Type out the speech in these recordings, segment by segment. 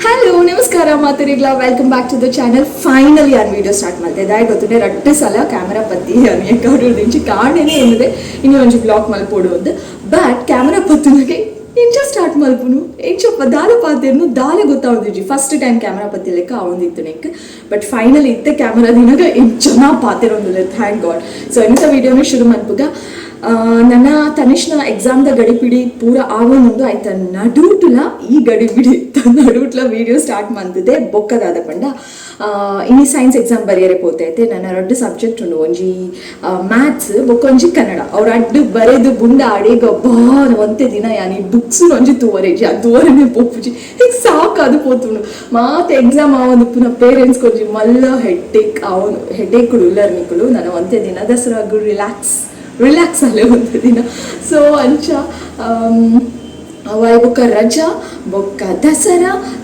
Hello ನಮಸ್ಕಾರ ಮಾತರಿಗ್ಲ welcome back to the channel. Finally ನಾನು ವಿಡಿಯೋ ಸ್ಟಾರ್ಟ್ ಮಾಡ್ತಾ ಇದ್ದೆ ಗೊತ್ತುಂಡೆ 2 ಸಲ ಕ್ಯಾಮರಾ ಪತ್ತಿ ಎಕ್ಕವರು ದಿಂಚಿ ಕಾಣೇನೆ ಏನಿದೆ ಇನ್ನು ಒಂಚು ಬ್ಲಾಕ್ ಮಲ್ಪೋಡು ಒಂದು ಬಟ್ ಕ್ಯಾಮರಾ ಪತ್ತಿನಗೆ ಇಂಚ ಸ್ಟಾರ್ಟ್ ಮಲ್ಪುನು ಇಂಚಪ್ಪ ದಾಲ ಪಾತಿರ್ನು ದಾಲೆ ಗೊತ್ತಾವ್ದಿಜಿ ಫಸ್ಟ್ ಟೈಮ್ ಕ್ಯಾಮರಾ ಪತ್ತಿ ಲೆಕ್ಕ ಅವೊಂದಿತ್ತು ನೆಕ್ ಬಟ್ ಫೈನಲಿ ಇತ್ತೆ ಕ್ಯಾಮರಾ ದಿನಾಗ ಇಂಚನ ಪಾತಿರೊಂದಿಲ್ಲ ಥ್ಯಾಂಕ್ ಗಾಡ್. ಸೊ ಇಂಥ ವಿಡಿಯೋನ ಶುರು ಮನ್ಪುಗ ನನ್ನ ತನಿಷ್ನ ಎಕ್ಸಾಮ್ದ ಗಡಿಪಿಡಿ ಪೂರ ಆಗೋನೊಂದು ಆಯ್ತ ನಡುಟ್ಲ ಈ ಗಡಿಪಿಡಿ ನಡುಟ್ಲ ವಿಡಿಯೋ ಸ್ಟಾರ್ಟ್ ಮಾಡ್ತಿದ್ದೆ ಬೊಕ್ಕದಾದ ಪಂಡ ಇನಿ ಸೈನ್ಸ್ ಎಕ್ಸಾಮ್ ಬರೆಯರೆ ಪೋತೈತೆ ನನ್ನ 2 ಸಬ್ಜೆಕ್ಟ್ ಉಂಡು ಒಂಜಿ ಮ್ಯಾಥ್ಸ್ ಬೊಕ್ಕೊಂಜಿ ಕನ್ನಡ ಅವ್ರ ಅಡ್ಡು ಬರೆದು ಬುಂಡ ಆಡಿ ಗೊಬ್ಬಾ ಒಂತೆ ದಿನ ಯಾನಿ ಬುಕ್ಸ್ ಒಂಜಿ ತೂವರೇಜಿ ಆ ತೂವರನೆ ಪೋಪುಜಿ ಈಗ ಸಾಕಾದು ಪೋತುಂಡು ಮಾತೆ ಎಕ್ಸಾಮ್ ಆವೊಂದು ಪುನಃ ಪೇರೆಂಟ್ಸ್ ಕೊಂಜಿ ಮಲ್ಲ ಹೆಡ್ಡೇಕ್ ಅವನು ಹೆಡ್ಡೇಕುಡು ಉಲ್ಲರ್ನಿಕುಡು ನಾನು ಒಂತೆ ದಿನ ದಸರಾಗು ರಿಲ್ಯಾಕ್ಸ್ ಅಲ್ಲೇ ಒಂದು ದಿನ. ಸೊ ಅಂಚ ಅವಾಯ್ ಬೊಕ್ಕ ರಜಾ ಬೊಕ್ಕ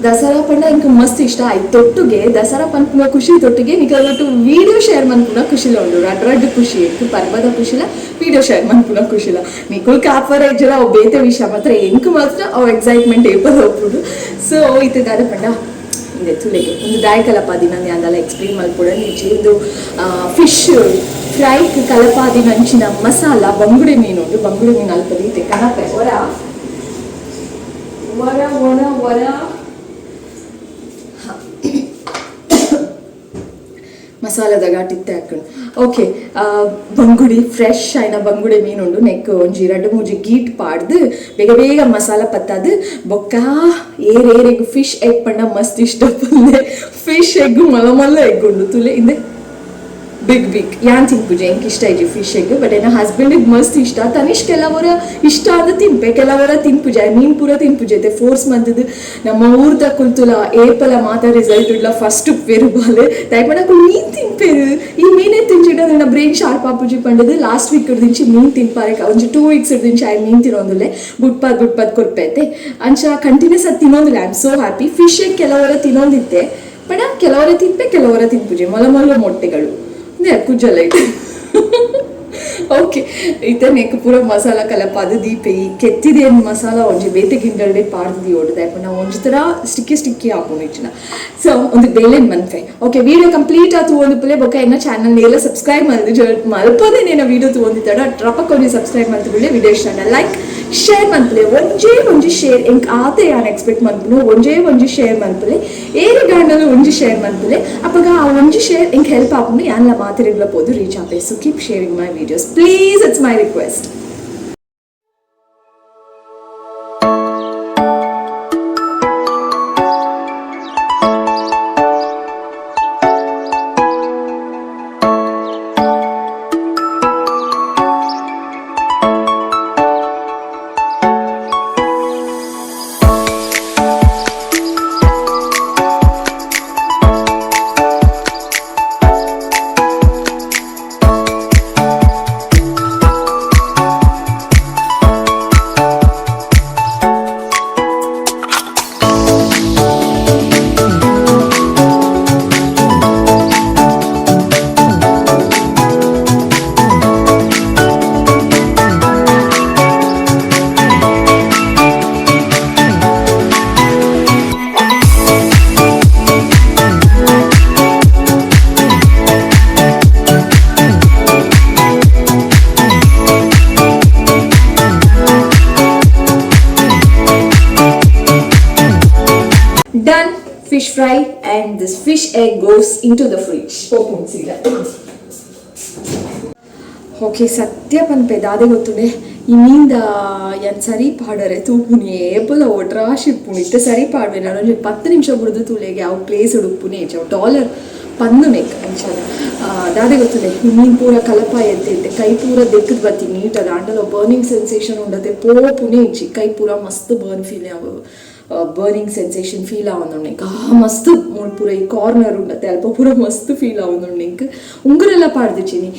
ದಸರಾ ಪಂಡ ಇಂಕ ಮಸ್ತ್ ಇಷ್ಟ ಆಯ್ತು ತೊಟ್ಟುಗೆ ದಸರಾ ಪನ್ಪುನ ಖುಷಿ ತೊಟ್ಟಿಗೆ ನಿಕಲ್ಬಿಟ್ಟು ವಿಡಿಯೋ ಶೇರ್ ಮನ್ಪುನ ಖುಷಿಲ ಉಂಡು ರಡ್ ಖುಷಿ ಇತ್ತು ಪರ್ವದ ಖುಷಿಲ ವಿಡಿಯೋ ಶೇರ್ ಮನ್ಪುನ ಖುಷಿಲ ನಿಕುಲ್ ಕಾಪರ ಇಜ್ಜಲ ಅವು ಬೇತೆ ವಿಷಯ ಮಾತ್ರ ಎಂಕ್ ಮಾತ್ರ ಅವು ಎಕ್ಸೈಟ್ಮೆಂಟ್ ಏಪಲ್ ಹೋಗ್ಬಿಡು. ಸೊ ಇತ್ತದಾದ ಪಂಡ ಇದೆ ತುಲೆಗೆ ಒಂದು ದಾಯಕಲ ಪಾದಿನ ಅಂದಲ್ಲ ಎಕ್ಸ್ಪ್ಲೇನ್ ಮಲ್ಪುಡ ನಿಜ ಇದು ಫಿಶ್ ಫ್ರೈ ಕಲಪಾದಿ ನಂಚಿನ ಮಸಾಲ ಬಂಗುಡೆ ಮೀನು ಉಂಟು ಬಂಗುಡೆ ಮೀನು ಅಲ್ಪ ರೀತಿ ಕನಪೆ ಹೊರ ಮಸಾಲದ ಘಾಟಿತ್ತೆ ಹಾಕೊಂಡು ಓಕೆ ಬಂಗುಡಿ ಫ್ರೆಶ್ ಆಯ್ನ ಬಂಗುಡೆ ಮೀನುಂಡು ನೆಕ್ ಒಂಜಿ 2-3 ಗೀಟ್ ಪಾಡ್ದು ಬೇಗ ಮಸಾಲ ಪತ್ತಾದು ಬೊಕ್ಕ ಏರೆಗು ಫಿಶ್ ಎಗ್ ಪಂಡ ಮಸ್ತ್ ಇಷ್ಟ ಪಲ್ಲೆ ಫಿಶ್ ಎಗ್ಗು ಮಲ್ಲ ಎಗ್ ಉಂಡು ತುಲೆ ಇಂದೆ ಬಿಗ್ ಯಾನ್ ತಿನ್ಪುಜೆ ಎಂಕ್ ಇಷ್ಟ ಇಜಿ ಫಿಶ್ ಎಗ್ ಬಟ್ ಏನ ಹಸ್ಬೆಂಡಿಗೆ ಮಸ್ತ್ ಇಷ್ಟ ತನಿಷ್ ಕೆಲವರ ಇಷ್ಟ ಆದ ತಿನ್ಪೆ ಕೆಲವರ ತಿನ್ಪುಜೆ ಮೀನ್ ಪೂರ ತಿನ್ಪುಜೈತೆ ಫೋರ್ಸ್ ಮಂತದ್ದು ನಮ್ಮ ಊರ್ದ ಕುಲ್ತುಲ ಏಪಲ ಮಾತ ರಿಸಲ್ಟ್ ಉಡ್ಲ ಫಸ್ಟ್ ಪೇರು ಬಾಲೆ ದಯಪಡಕು ಮೀನ್ ತಿನ್ಪೇರು ಈ ಮೀನೇ ತಿನ್ಚಿಡ ನನ್ನ ಬ್ರೈನ್ ಶಾರ್ಪ್ ಆಪುಜಿ ಪಂಡದು ಲಾಸ್ಟ್ ವೀಕ್ ದಿಂಚಿ ಮೀನ್ ತಿನ್ಪಾರೆ ಒಂಜಿ 2 ವೀಕ್ಸ್ ದಿಂಚಿ ಆಯ್ ಮೀನ್ ತಿನ್ನೊಂದುಲೆ ಬುಟ್ಪಾದ್ ಕೊರ್ಪೈತೆ ಅಂಚ ಕಂಟಿನ್ಯೂಸ್ ಆಗಿ ತಿನ್ನೊಂದಿಲ್ಲ I am so happy. Fish egg ಕೆಲವರ ತಿನ್ನೊಂದಿತ್ತೆ ಬಟ್ ಕೆಲವರ ತಿನ್ಪೆ ಕೆಲವರ ತಿನ್ಪುಜೆ ಮೊಲ ಮೊಟ್ಟೆಗಳು ಕುಜ್ಜಲ್ಲ ಇದು ಓಕೆ ಇತ ನೆಕ್ ಪೂರ ಮಸಾಲ ಕಲಪಾದು ದೀಪೆ ಈ ಕೆತ್ತಿದೇನು ಮಸಾಲ ಒಂಜಿ ಬೇತೆ ಗಿಂಡಲ್ಡೆ ಪಾಡ್ದು ಓಡಿದೆ ನಾವು ಒಂಜಿ ಥರ ಸ್ಟಿಕ್ಕಿ ಹಾಕೋಣ ಇಚ್ಚಿನ. ಸೊ ಒಂದು ಬೇಲೆನ್ ಮನ್ಫೆ ಓಕೆ ವಿಡಿಯೋ ಕಂಪ್ಲೀಟ್ ಆತು ಒಂದು ಪುಲೆ ಬೊಕ್ಕ ಎನ್ನ ಚಾನಲ್ ಎಲ್ಲ ಸಬ್ಸ್ಕ್ರೈಬ್ ಮಾಡಿದ್ದು ಮಲ್ಪದೇ ನೇನ ವಿಡಿಯೋ ತಗೊಂಡಿದ್ದಾಡ ಟ್ರಪಕ್ಕೆ ಒಂಜಿ ಸಬ್ಸ್ಕ್ರೈಬ್ ಮಾಡ್ತಿಬಿಡ್ಲೆ ವಿಡಿಯೋ ಇಷ್ಟ ಲೈಕ್ ಶೇರ್ ಮನ್ಪುಲೆ ಒಂಜಿ ಶೇರ್ ಎಂಕ್ ಆತೆ ಯಾನ್ ಎಕ್ಸ್ಪೆಕ್ಟ್ ಮನ್ಪುನು ಒಂಜಿ ಶೇರ್ ಮನ್ಪುಲೆ ಏರಿ ಗಾಂಡಲು ಒಂಜಿ ಶೇರ್ ಮನ್ಪುಲೆ ಅಪ್ಪಗ ಆ ಒಂಜಿ ಶೇರ್ ಎಂಕ್ ಹೆಲ್ಪ್ ಆಪುನು ಯಾನ್ಲ ಮಾತಿರಿಗ್ಲ ಪೋದು ರೀಚ್ ಆಪೆ. So keep sharing my videos please, it's my request. Done fish fry and this fish egg goes into the fridge. Okay ಸತ್ಯ ಪನ್ಪೆ ದಾದೆ ಗೊತ್ತುಂಡೆ ಈ ಮೀನ್ದ ಏನು ಸರಿ ಪಾಡರೆ ತೂಪುನಿ ಏಪಲ ಒಟ್ರಾಶಿ ಪುಣಿ ಇತ್ತೆ ಸರಿ ಪಾಡ್ವೆ ನಾನು 10 ನಿಮಿಷ ಬಿಡ್ದು ತೂಲೆಗೆ ಅವು ಪ್ಲೇಸ್ ಉಡುಪುನಿ $1 ಪಂದುನೆಕ್ ಅಂಚಾದ ದಾದೆ ಗೊತ್ತುಂಡೆ ಈ ಮೀನು ಪೂರ ಕಲಪ ಎದ್ದೆ ಕೈ ಪೂರ ದೆಕ್ಕದ ಬತ್ತಿ ನೀಟದ ಅಂಡಲ ಬರ್ನಿಂಗ್ ಸೆನ್ಸೇಷನ್ ಉಂಡತೆ ಪೋಪುನೆ ಇಚ್ಚಿ ಕೈ ಪೂರ ಮಸ್ತ್ burn feel burning sensation feel ಆವೊಂದುಂಡು ಮಸ್ತ್ ಪೂರ ಈ ಕಾರ್ನರ್ ಉಂಡತೆ ಅಲ್ಪ ಪೂರ ಮಸ್ತ್ ಫೀಲ್ ಆವೊಂದುಂಡು ಇಂಕ್ ಉಂಗುರೆಲ್ಲ ಪಾಡ್ದಿಚ್ಚಿನಿ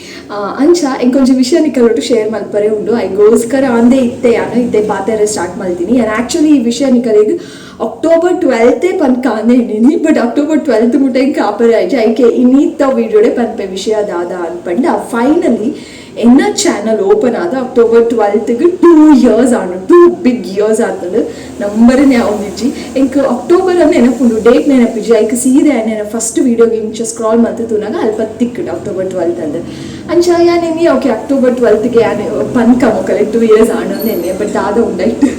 ಅಂಚ ಇಂಕೊಂಚ ವಿಷಯ ನಿಕಲ್ಬಿಟ್ಟು ಶೇರ್ ಮಲ್ಪರೆ ಉಂಡು ಐಗೋಸ್ಕರ ಅಂದೇ ಇತ್ತೆ ಪಾತೆರೆ ಸ್ಟಾರ್ಟ್ ಮಾಡ್ತೀನಿ ನಾನು ಆ್ಯಕ್ಚುಲಿ ಈ ವಿಷಯ ನಿಕಲಿಗೆ October 12th ಪನ್ಕಾನೆ ನೀನಿ ಬಟ್ October 12th ಮುಟ್ಟ ಇಂಕ ಆಪರೆ ಆಯ್ತು ಐಕೆ ಇನ್ನಿತ್ತ ವಿಡಿಯೋಡೆ ಪನ್ಪೆ ವಿಷಯ ದಾದ ಅನ್ಪಂಡ ಫೈನಲಿ ಎನ್ನ ಚಾನಲ್ ಓಪನ್ ಆದ ಅಕ್ಟೋಬರ್ 12ಗೆ 2 years ಆಂಡು 2 big years ಆತಂಡು ನಂಬರನೇ ಯಾವ್ದಿಜ್ಜಿ ಎಂಕ್ ಅಕ್ಟೋಬರ್ ಅನ್ನು ನೆನಪುಂಡು ಡೇಟ್ ನೆನಪಿಜ್ಜಿ ಐಕ್ ಸೀದೆ ನೆನ ಫಸ್ಟ್ ವೀಡಿಯೋಗೆ ಇಂಚ ಸ್ಕ್ರಾಲ್ ಮಾಡ್ತಾ ತೂನಾಗ ಅಲ್ಪ ತಿಕ್ಕುಡು ಅಕ್ಟೋಬರ್ 12 ಅಂದು ಅಂಚ ಯಾನೆನ್ನಿ okay October 12ಗೆ Yane ಪನ್ಕ ಮೊಕಲೆ 2 years ಆಂಡೊಂದೆನ್ನೆ but ದಾದ ಉಂಡಾಯ್ತು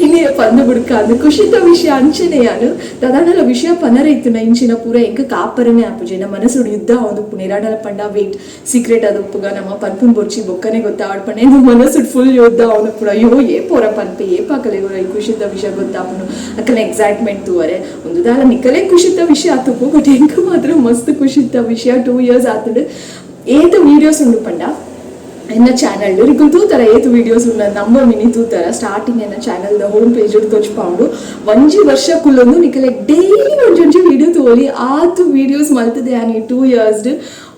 ಇನ್ನೇ ಪಂದು ಬುಡ್ಕಾಂದು ಖುಷಿತ ವಿಷಯ ಅಂಚನೆ ಯಾನು ದಾದಾಂಡಲ ವಿಷಯ ಪನರ ಇತ್ತು ಇಂಚಿನ ಪೂರ ಎಂಕ ಕಾಪರನೇ ಆಪುಜಿ ನಮ್ಮ ಮನಸ್ಸು ಯುದ್ಧ ಒಂದು ಪುನೇರಾಡಲ ಪಂಡ ವೇಟ್ ಸೀಕ್ರೆಟ್ ಅದು ಉಪ್ಪುಗ ನಮ್ಮ ಪನ್ಪನ್ ಬೊಚ್ಚಿ ಬೊಕ್ಕನೆ ಗೊತ್ತಾಡ್ಪಣೆ ನಮ್ಮ ಮನಸ್ಸು ಫುಲ್ ಯುದ್ಧ ಅವನು ಪುರ ಅಯ್ಯೋ ಏ ಪೋರ ಪನ್ಪೆ ಏ ಪಾಕಲೆ ಈ ಖುಷಿತ ವಿಷಯ ಗೊತ್ತಾಪನು ಅಕ್ಕನ ಎಕ್ಸೈಟ್ಮೆಂಟ್ ತೂವರೆ ಒಂದು ದಾಲ ನಿಕ್ಕಲೆ ಖುಷಿತ ವಿಷಯ ಆತಪ್ಪು ಬಟ್ ಎಂಕ ಮಾತ್ರ ಮಸ್ತ್ ಖುಷಿತ ವಿಷಯ 2 years ಆತಂಡು ಏತ ವೀಡಿಯೋಸ್ ಉಂಡು ಪಂಡ ಎನ್ನ ಚಾನಲ್ ರಿಕುಲ್ ತೂತರ ಏತು ವೀಡಿಯೋಸ್ ಉನ್ನ ನಂಬ ಮಿನಿ ತೂತರ ಸ್ಟಾರ್ಟಿಂಗ್ ಎನ್ನ ಚಾನಲ್ ದ ಹೋಮ್ ಪೇಜ್ ತೋಚ್ಪಾಂಡು ಒಂಜಿ ವರ್ಷ ಕುಲ್ಲೊಂದು ನಿಕಲೆ ಡೈಲಿ ಒಂಜೊಂಜಿ ವೀಡಿಯೋ ತೋಲಿ ಆತು ವೀಡಿಯೋಸ್ ಮಲ್ತದೆ ಯಾನಿ 2 years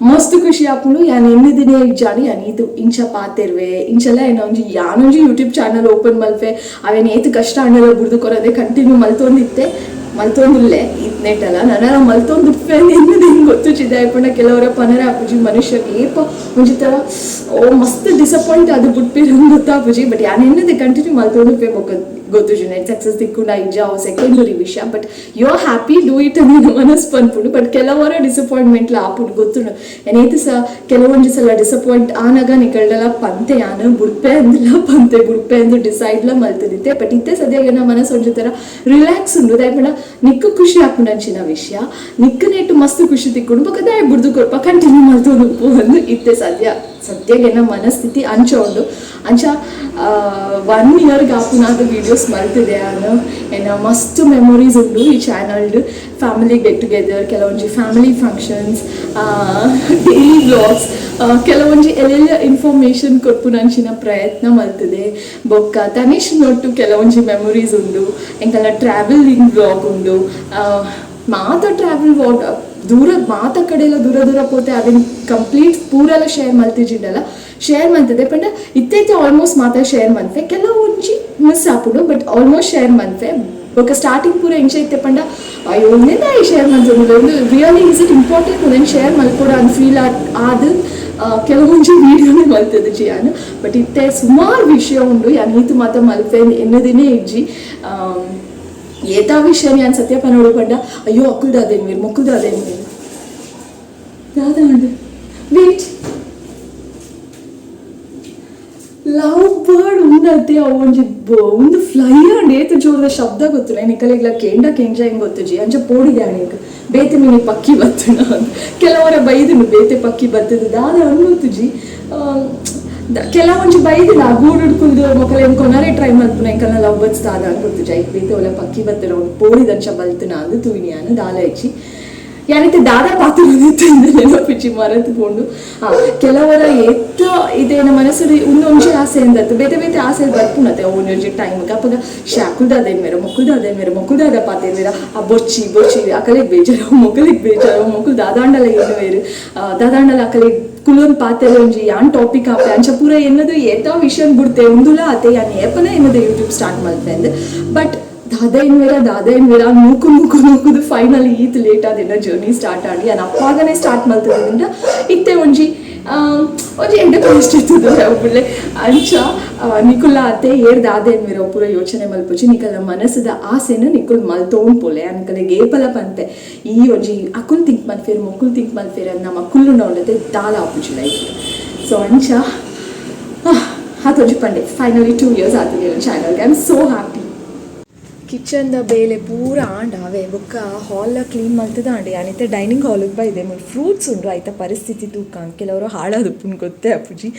ಮಸ್ತ್ ಖುಷಿ ಆಪುಂಡು ಯಾನ್ ಎನ್ನ ದಿನ ಇಜ್ಜಾನಿ ಯಾನ್ ಇದು ಇಂಚ ಪಾತೆರ್ವೆ ಇಂಚೆಲ್ಲ ಏನ ಒಂಜಿ ಯಾನೊಂಜಿ ಯೂಟ್ಯೂಬ್ ಚಾನಲ್ ಓಪನ್ ಮಲ್ಪೆ ಅವೇನ್ ಏತು ಕಷ್ಟ ಅನ್ನೆಲ್ಲ ಬುಡ್ದು ಕೊರದೆ ಕಂಟಿನ್ಯೂ ಮಲ್ತೊಂದಿತ್ತೆ ಮಲ್ತೊಂದುಲ್ಲೆ ಇದ್ನೆಟ್ಟಲ್ಲ ನನ್ನ ಮಲ್ತೊಂದು ಎನ್ನದು ಹಿಂಗೆ ಗೊತ್ತುಚಿದೆ ಆಯ್ಪಂಡ ಕೆಲವರ ಪನರ ಆಪುಜಿ ಮನುಷ್ಯಗೆ ಏಪ ಒಂಜಿ ತರ ಓ ಮಸ್ತ್ ಡಿಸಪಾಯಿಂಟ್ ಅದು ಬುಟ್ಪಿರ ಗೊತ್ತಾಪುಜಿ ಬಟ್ ಯಾನ್ ಎನ್ನದೆ ಕಂಟಿನ್ಯೂ ಮಲ್ತೊಂದು ಪೇ ಗೊತ್ತುಜಿ ನೆಟ್ ಸಕ್ಸಸ್ ತಿಕ್ಕೊಂಡು ಇಜ್ಜ ಸೆಕೆಂಡರಿ ವಿಷಯ but you are happy do it ಅನ್ನೋ ಮನಸ್ಸು ಪನ್ಪುಂಡು ಬಟ್ ಕೆಲವರ ಡಿಸಪಾಯಿಂಟ್ಮೆಂಟ್ಲ ಆಪುಂಡು ಗೊತ್ತುಂಡು ಏನೇತು ಸಹ ಕೆಲವೊಂದು ಸಲ ಡಿಸಪಾಯಿಂಟ್ ಆನಾಗ ನಿಕಲ್ಡಲ ಪಂತೆ ಯಾನು ಬುಡ್ಪೆ ಅಂದಿಲ್ಲ ಪಂತೆ ಬುಡ್ಪೆ ಅಂದು ಡಿಸೈಡ್ಲ ಮಲ್ತದಿತ್ತೆ ಬಟ್ ಇತ್ತೆ ಸದ್ಯಾಗ ನಮ್ಮ ಮನಸ್ಸು ಒಂಜಿ ತರ ರಿಲ್ಯಾಕ್ಸ್ ಉಂಡು ದಾಯ್ಪಂಡ ನಿಕ್ಕು ಖುಷಿ ಆಪುಂಡು ಅಂಚಿನ ವಿಷಯ ನಿಕ್ಕನೇಟು ಮಸ್ತ್ ಖುಷಿ ತಿಕ್ಕೊಂಡು ಬೊಕ ದಾಯ್ ಬುಡ್ದು ಕೊರ್ಪ ಕಂಟಿನ್ಯೂ ಮಲ್ತೊಂದು ಒಂದು ಇತ್ತೆ ಸದ್ಯಗೆ ನಮ್ಮ ಮನಸ್ಥಿತಿ ಅಂಚ ಉಂಡು ಅಂಚ 1 year ಆಪುನಾದ ವೀಡಿಯೋಸ್ ಮಲ್ತಿದೆ ನಾನು ಏನ ಮಸ್ತ್ ಮೆಮೊರೀಸ್ ಉಂಡು ಈ ಚಾನಲ್ಡ್ ಫ್ಯಾಮಿಲಿ ಗೆಟ್ ಟುಗೆದರ್ ಕೆಲವೊಂಜಿ ಫ್ಯಾಮಿಲಿ ಫಂಕ್ಷನ್ಸ್ ಡೈಲಿ ವ್ಲಾಗ್ಸ್ ಕೆಲವೊಂಜಿ ಎಲ್ಲೆಲ್ಲ ಇನ್ಫಾರ್ಮೇಷನ್ ಕೊರ್ಪುನಂಚಿನ ಪ್ರಯತ್ನ ಮಲ್ತದೆ ಬೊಕ್ಕ ತನಿಷ್ ನೋಟು ಕೆಲವೊಂಜಿ ಮೆಮೊರೀಸ್ ಉಂಡು ಎಂಕಲ್ಲ ಟ್ರಾವೆಲಿಂಗ್ ವ್ಲಾಗ್ ಉಂಡು ಮಾತ ಟ್ರಾವೆಲ್ ವ್ಲಾಗ್ ದೂರ ಮಾತ ಕಡೆ ಎಲ್ಲ ದೂರ ದೂರ ಪೋತೆ ಅವೇನು ಕಂಪ್ಲೀಟ್ ಪೂರೆಲ್ಲ ಶೇರ್ ಮಲ್ತಿಜಿಂಡಲ್ಲ ಶೇರ್ ಮಂತದೆ ಪಂಡ ಇತ್ತೈತೆ ಆಲ್ಮೋಸ್ಟ್ ಮಾತ ಶೇರ್ ಮಂತೆ ಕೆಲವೊಂಜಿ ಮಿಸ್ ಆಪುಡು ಬಟ್ ಆಲ್ಮೋಸ್ಟ್ ಶೇರ್ ಮಂತೆ ಬೊಕ್ಕ ಸ್ಟಾರ್ಟಿಂಗ್ ಪೂರ ಇಂಚ ಇತ್ತೆ ಪಂಡ ಅಯ್ಯೋ ಒಂದೇನ ಈ ಶೇರ್ ಮಂತದೆ ಒಂದು ರಿಯಲಿ ಇಸ್ ಇಟ್ ಇಂಪಾರ್ಟೆಂಟ್ ಒಂದೇನು ಶೇರ್ ಮಲ್ಕೊಡ ಅಂತ ಫೀಲ್ ಆದ ಕೆಲವೊಂಜಿ ವೀಡಿಯೋನೇ ಮಲ್ತದೆ ಜಿ ಯಾನು ಬಟ್ ಇತ್ತೆ ಸುಮಾರು ವಿಷಯ ಉಂಡು ಯಾನ್ ಈತು ಮಾತ ಮಲ್ಪೆ ಎನ್ನದಿನೇ ಇಜ್ಜಿ ಏತಾ ವಿಷಯ ಯಾನ್ ಸತ್ಯಪ್ಪ ನೋಡು ಪಂಡ ಅಯ್ಯೋ ಅಕ್ಕುಲ್ದಾದೇನು ಮೀರು ಮೊಕ್ಕುಲ್ದಾದೇನು ಮೀರು ದಾದಾ ವೇಟ್ ಲವ್ ಬರ್ಡ್ ಉಂಡತ್ತೆ ಒಂಜಿ ಒಂದು ಫ್ಲೈ ಅಂಡ್ ಏತು ಜೋರದ ಶಬ್ದ ಗೊತ್ತಿಲ್ಲ ನಿಕಲೆಗ್ಲ ಕೆಂಡ ಕೆಂಜ ಹೆಂಗ್ ಗೊತ್ತುಜಿ ಅಂಚ ಪೋಡಿದೆ ಅಣಿಕ್ ಬೇತೆ ಮಿನಿ ಪಕ್ಕಿ ಬತ್ತುನ ಕೆಲವರ ಬೈದನು ಬೇತೆ ಪಕ್ಕಿ ಬತ್ತದು ದಾದ ಅನ್ನೋತುಜಿ ಕೆಲವೊಂಜಿ ಬೈದಿಲ್ಲ ಗೂಡು ಹುಡ್ಕುಲ್ದು ಮಕ್ಕಳು ಏನು ಕೊನಾರೆ ಟ್ರೈ ಮಾಡ್ತು ಎಂಕಲ್ನ ಲವ್ ಬರ್ಡ್ಸ್ ದಾದ ಅನ್ಕೊತ್ತು ಐಕ್ ಬೇತೆ ಒಳ್ಳೆ ಪಕ್ಕಿ ಬತ್ತನ ಅವ್ನು ಪೋಡಿದಂಚ ಬಲ್ತನ ಅದು ತೂಯಿನಿಯಾನು ದಾಲ ಹೆಚ್ಚಿ ಯಾನೈತೆ ದಾದಾ ಪಾತ್ರ ನೆನಪಿಚ್ಚಿ ಮರೆತುಕೊಂಡು ಕೆಲವರ ಎತ್ತ ಇದೇನ ಮನಸ್ಸು ಒಂದೊಂಜಿ ಆಸೆ ಅಂದತ್ತು ಬೇತೆ ಬೇತೆ ಆಸೆ ಬರ್ಪುನತೆ ಒಂದೊಂಜಿ ಟೈಮ್ಗೆ ಅಪ್ಪಗ ಶಾಕುಲ್ದಾದೇನು ಮೇರ ಮೊಕ್ಕುಲ್ದಾದ ಪಾತೆ ಮೇರ ಆ ಬೊಚ್ಚಿ ಅಕಲಿಗೆ ಬೇಜಾರು ಮೊಕ್ಕಲಿಗೆ ಬೇಜಾರು ಮೊಕ್ಕಲು ದಾದಾಂಡಲ ಏನು ಬೇರು ದಾದಾಂಡಲ ಅಕಲಿಗೆ ಕುಲೊಂದು ಪಾತೆಲ್ಲ ಒಂಜಿ ಯಾನ್ ಟಾಪಿಕ್ ಆಪೆ ಅಂಚ ಪೂರ ಎನ್ನದು ಏತಾ ವಿಷಯ ಬಿಡ್ತೆ ಒಂದುಲ ಆತೆ ಯಾನ್ ಏಪನ ಎನ್ನದು ಯೂಟ್ಯೂಬ್ ಸ್ಟಾರ್ಟ್ ಮಾಡ್ತೆ ಅಂದೆ ಬಟ್ ದಾದಾ ಏನ್ ಬೇಡ ನೂಕುದು ಫೈನಲಿ ಈತ್ ಲೇಟ್ ಆದಿನ ಜರ್ನಿ ಸ್ಟಾರ್ಟ್ ಆಡಿ ನಾನು ಅಪ್ಪಾಗನೇ ಸ್ಟಾರ್ಟ್ ಮಾಡ್ತಿದ್ರಿಂದ ಇತ್ತೆ ಒಂಜಿ ಎಂಟರ್ಪ್ರೈಸ್ ಇತ್ತು ಒಬ್ಬಳೆ ಅಂಚ ನಿಕುಲ ಅತ್ತೆ ಏರ್ ದಾದೆ ಏನ್ಮೇರ ಪೂರ ಯೋಚನೆ ಮಲ್ಪುಜಿ ನಿಕಲ ಮನಸ್ಸದ ಆಸೆನ ನಿಕುಲ್ ಮಲ್ತೋನ್ ಪೋಲೆ ಅನ್ಕಲೆ ಗೇಪಲ ಪಂತೆ ಈ ಒಂಜಿ ಅಕುಲ್ ತಿಂಕ್ ಮಲ್ಫೇರ್ ಮೊಕ್ಕುಲ್ ತಿಂಕ್ ಮಲ್ಫೇರ್ ಅನ್ನ ಮಕ್ಕಳು ನೋಡದೆ ದಾಲ ಆಪುಜಿ ಲೈಫ್ ಸೊ ಅಂಚ ಅದೊಂಜಿ ಪಂಡೆ ಫೈನಲಿ 2 years ಆಗಿದೆ ಚಾನಲ್ಗೆ ಐ ಆಮ್ ಸೋ ಹ್ಯಾಪಿ ಕಿಚನ್ದ ಬೇಲೆ ಪೂರ ಆಂಡಾವೆ ಬೊಕ್ಕ ಹಾಲ್ ಕ್ಲೀನ್ ಮಲ್ತದ ಆಂಡೆ ಯಾನಿತ್ತೆ ಡೈನಿಂಗ್ ಹಾಲಿಗೆ ಬೈದೆ ಮುಲ್ ಫ್ರೂಟ್ಸ್ ಉಂಡು ಆಯ್ತಾ ಪರಿಸ್ಥಿತಿ ತೂಕ ಕೆಲವರು ಹಾಳಾದ ಉಪ್ಪುನ್ ಗೊತ್ತೇ ಅಪ್ಪುಜಿ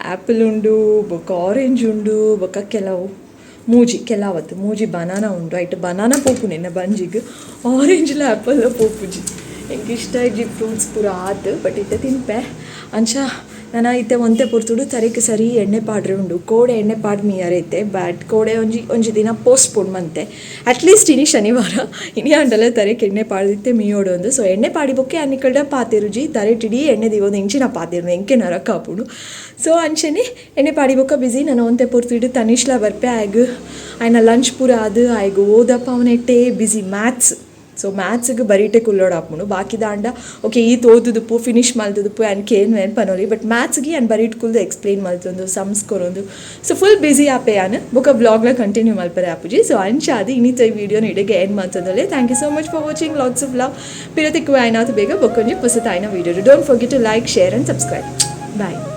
ಆ್ಯಪಲ್ ಉಂಡು ಬೊಕ್ಕ ಆರೆಂಜ್ ಉಂಡು ಬೊಕ್ಕ ಕೆಲವು ಮೂಜಿ ಬನಾನಾ ಉಂಡು ಆಯ್ತು ಬನಾನಾ ಪೋಪು ನೆನ್ನ ಬಂಜಿಗೆ ಆರೆಂಜ್ಲ ಆ್ಯಪಲ್ ಪೋಪುಜಿ ಎಂಗೆ ಇಷ್ಟ ಇಜ್ಜಿ ಫ್ರೂಟ್ಸ್ ಪೂರ ಆತು ಬಟ್ ಇತ್ತೆ ತಿನ್ಪೆ ಅಂಚ ನಾನು ಇತ್ತೆ ಒಂತೆ ಪುರ್ತುಡು ತರಕ್ಕೆ ಸರಿ ಎಣ್ಣೆ ಪಾಡ್ರೆ ಉಂಡು ಕೋಡೆ ಎಣ್ಣೆ ಪಾಡ್ ಮೀಯರೈತೆ ಬಟ್ ಕೋಡೆ ಒಂಜಿ ದಿನ ಪೋಸ್ಟ್ಪೋನ್ ಮಂತೆ ಅಟ್ಲೀಸ್ಟ್ ಇನಿ ಶನಿವಾರ ಇನಿ ಅಂಡಲ್ಲ ತರಕ್ಕೆ ಎಣ್ಣೆ ಪಾಡ್ದಿತ್ತೆ ಮೀಯೋಡು ಒಂದು ಸೊ ಎಣ್ಣೆ ಪಾಡಿ ಬೊಕ್ಕೆ ಅನ್ನಿಕಲ್ಡ ಪಾತೆರುಜಿ ತರೆಟಿಡಿ ಎಣ್ಣೆ ದಿಗೋದು ಎಂಚಿನ ಪಾತೆರು ಎಂಕೆ ನರಕ ಆಪುಡು ಸೊ ಅಂಚನೆ ಎಣ್ಣೆ ಪಾಡಿ ಬೊಕ್ಕ ಬಿಸಿ ನಾನು ಒಂತೆ ಪುರ್ತಿಡು ತನಿಷ್ಲ ಬರ್ಪೆ ಆಯ್ಗು ಆಯ್ನ ಲಂಚ್ ಪೂರ ಅದು ಆಯ್ಗು ಓದಪ್ಪ ಅವನೆಟ್ಟೆ ಬಿಸಿ ಮ್ಯಾಥ್ಸ್ ಸೊ ಮ್ಯಾಥ್ಸಿಗೆ ಬರೀಟೆ ಕುಲ್ಲೋಡು ಹಾಕ್ಮುಂಡು ಬಾಕಿ ದಾಂಡ ಓಕೆ ಈ ತೋದುದುಪ್ಪು ಫಿನಿಶ್ ಮಲ್ತುದುಪ್ಪು ಆ್ಯಂಡ್ ಕೇನು ಏನು ಪನೋಲಿ ಬಟ್ ಮ್ಯಾಥ್ಸ್ಗೆ ಆ್ಯಂಡ್ ಬರೀಟ್ ಕುಲ್ದು ಎಕ್ಸ್ಪ್ಲೇನ್ ಮಲ್ತೊಂದು ಸಮ್ಸ್ ಕೊರೊಂದು ಸೊ ಫುಲ್ ಬ್ಯುಸಿ ಆಪೆ ಆನ್ ಬೊಕ ಬ್ಲಾಗ್ಲ ಕಂಟಿನ್ಯೂ ಮಲ್ಪರೆ ಆಪುಜಿ ಸೊ ಅಂಚಾದ ಇನ್ನಿತ ಈ ವಿಡಿಯೋನ ಇಡೆಗೆ ಏನು ಮಾಡ್ತದಲ್ಲೇ thank you so much for watching lots of love ಪಿರತಿಕ್ಕು ಆಯ್ನಾತು ಬೇಗ ಬೊಕ್ಕೊಂಜಿ ಪುಸತ ಆಯ್ನ video don't forget to like share and subscribe bye